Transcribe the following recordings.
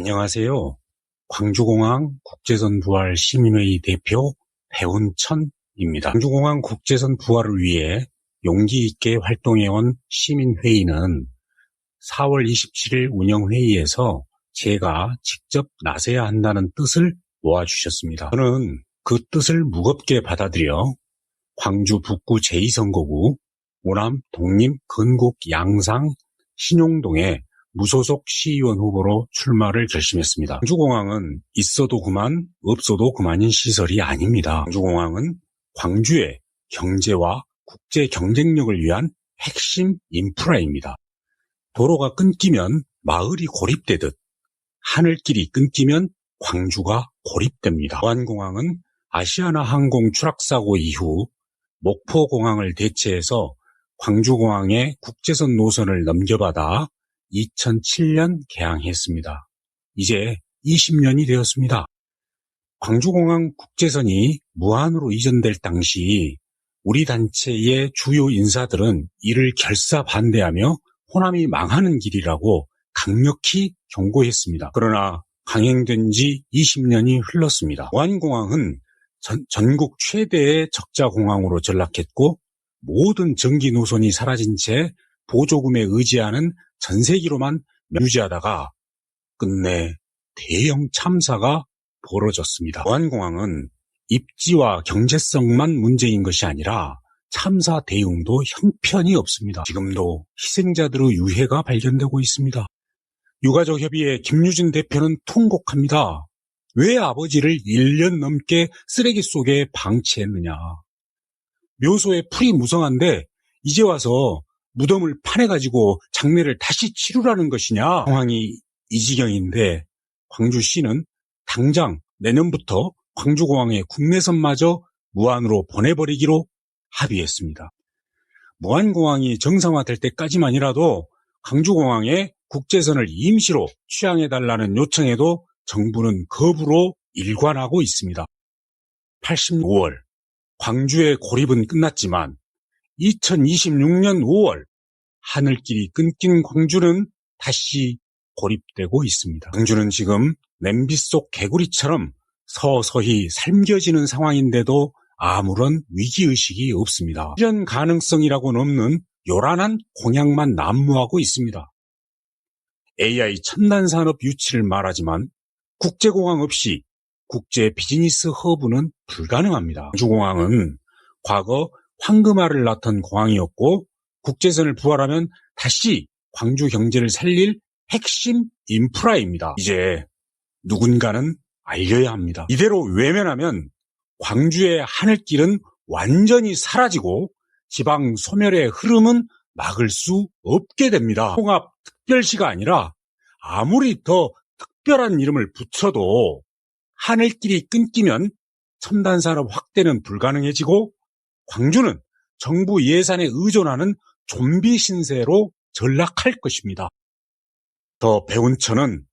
안녕하세요. 광주공항 국제선 부활 시민회의 대표 배운천입니다. 광주공항 국제선 부활을 위해 용기 있게 활동해온 시민회의는 4월 27일 운영회의에서 제가 직접 나서야 한다는 뜻을 모아주셨습니다. 저는 그 뜻을 무겁게 받아들여 광주 북구 제2선거구 오남 독립 건국 양상 신용동에 무소속 시의원 후보로 출마를 결심했습니다. 광주공항은 있어도 그만 없어도 그만인 시설이 아닙니다. 광주공항은 광주의 경제와 국제 경쟁력을 위한 핵심 인프라입니다. 도로가 끊기면 마을이 고립되듯 하늘길이 끊기면 광주가 고립됩니다. 무안공항은 아시아나 항공 추락사고 이후 목포공항을 대체해서 광주공항의 국제선 노선을 넘겨받아 2007년 개항했습니다. 이제 20년이 되었습니다. 광주공항 국제선이 무안으로 이전될 당시 우리 단체의 주요 인사들은 이를 결사 반대하며 호남이 망하는 길이라고 강력히 경고했습니다. 그러나 강행된 지 20년이 흘렀습니다. 무안공항은 전국 최대의 적자공항으로 전락했고 모든 전기 노선이 사라진 채 보조금에 의지하는 전세기로만 유지하다가 끝내 대형 참사가 벌어졌습니다. 무안공항은 입지와 경제성만 문제인 것이 아니라 참사 대응도 형편이 없습니다. 지금도 희생자들의 유해가 발견되고 있습니다. 유가족 협의회 김유진 대표는 통곡합니다. 왜 아버지를 1년 넘게 쓰레기 속에 방치했느냐. 묘소에 풀이 무성한데 이제 와서 무덤을 파내가지고 장례를 다시 치르라는 것이냐. 상황이 이 지경인데 광주시는 당장 내년부터 광주공항의 국내선마저 무안으로 보내버리기로 합의했습니다. 무안공항이 정상화될 때까지만이라도 광주공항에 국제선을 임시로 취항해달라는 요청에도 정부는 거부로 일관하고 있습니다. 85월 광주의 고립은 끝났지만 2026년 5월 하늘길이 끊긴 광주는 다시 고립되고 있습니다. 광주는 지금 냄비 속 개구리처럼 서서히 삶겨지는 상황인데도 아무런 위기의식이 없습니다. 실현 가능성이라고는 없는 요란한 공약만 난무하고 있습니다. AI 첨단 산업 유치를 말하지만 국제공항 없이 국제 비즈니스 허브는 불가능합니다. 광주공항은 과거 황금알을 낳던 공항이었고 국제선을 부활하면 다시 광주 경제를 살릴 핵심 인프라입니다. 이제 누군가는 알려야 합니다. 이대로 외면하면 광주의 하늘길은 완전히 사라지고 지방 소멸의 흐름은 막을 수 없게 됩니다. 통합특별시가 아니라 아무리 더 특별한 이름을 붙여도 하늘길이 끊기면 첨단산업 확대는 불가능해지고 광주는 정부 예산에 의존하는 좀비 신세로 전락할 것입니다. 더 배운천은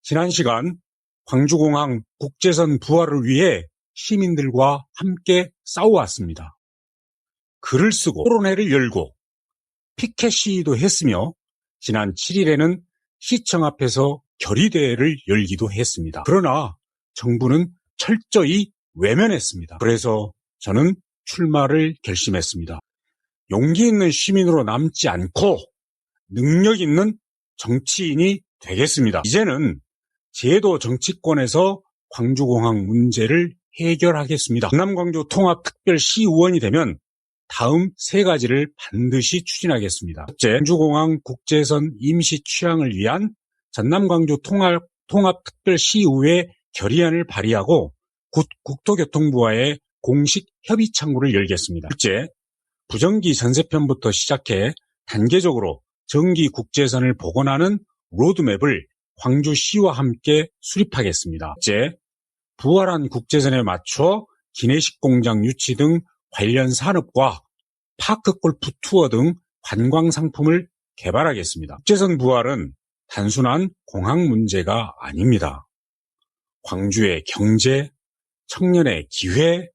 지난 시간 광주공항 국제선 부활을 위해 시민들과 함께 싸워왔습니다. 글을 쓰고 토론회를 열고 피켓 시위도 했으며 지난 7일에는 시청 앞에서 결의대회를 열기도 했습니다. 그러나 정부는 철저히 외면했습니다. 그래서 저는 출마를 결심했습니다. 용기 있는 시민으로 남지 않고 능력 있는 정치인이 되겠습니다. 이제는 제도 정치권에서 광주공항 문제를 해결하겠습니다. 전남광주 통합특별시의원이 되면 다음 세 가지를 반드시 추진하겠습니다. 첫째, 광주공항 국제선 임시 취항을 위한 전남광주 통합특별시의회 결의안을 발의하고 국토교통부와의 공식 협의 창구를 열겠습니다. 둘째, 부정기 전세편부터 시작해 단계적으로 정기 국제선을 복원하는 로드맵을 광주시와 함께 수립하겠습니다. 셋째, 부활한 국제선에 맞춰 기내식 공장 유치 등 관련 산업과 파크골프 투어 등 관광 상품을 개발하겠습니다. 국제선 부활은 단순한 공항 문제가 아닙니다. 광주의 경제, 청년의 기회,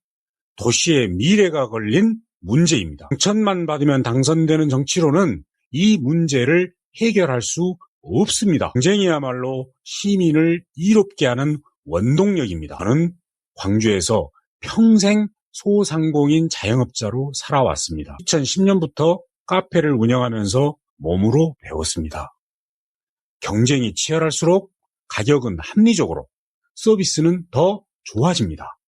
도시의 미래가 걸린 문제입니다. 당천만 받으면 당선되는 정치로는 이 문제를 해결할 수 없습니다. 경쟁이야말로 시민을 이롭게 하는 원동력입니다. 저는 광주에서 평생 소상공인 자영업자로 살아왔습니다. 2010년부터 카페를 운영하면서 몸으로 배웠습니다. 경쟁이 치열할수록 가격은 합리적으로, 서비스는 더 좋아집니다.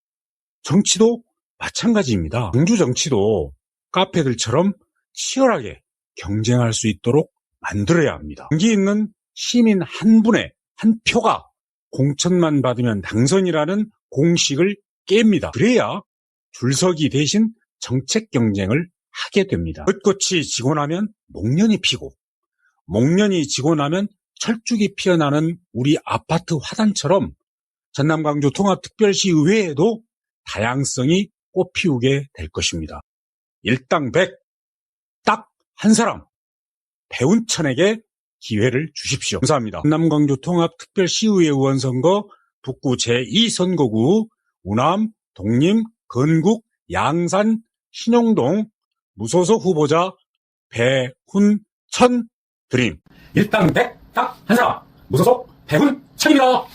정치도 마찬가지입니다. 광주 정치도 카페들처럼 치열하게 경쟁할 수 있도록 만들어야 합니다. 용기 있는 시민 한 분의 한 표가 공천만 받으면 당선이라는 공식을 깹니다. 그래야 줄서기 대신 정책 경쟁을 하게 됩니다. 벚꽃이 지고 나면 목련이 피고, 목련이 지고 나면 철쭉이 피어나는 우리 아파트 화단처럼 전남 광주 통합특별시 의회에도 다양성이 꽃피우게 될 것입니다. 일당 100, 딱 한 사람, 배운천에게 기회를 주십시오. 감사합니다. 전남 광주 통합특별시의회 의원 선거 북구 제2선거구 우남, 독림, 건국, 양산, 신용동 무소속 후보자 배훈천 드림. 일당 100, 딱 한 사람, 무소속 배훈천입니다.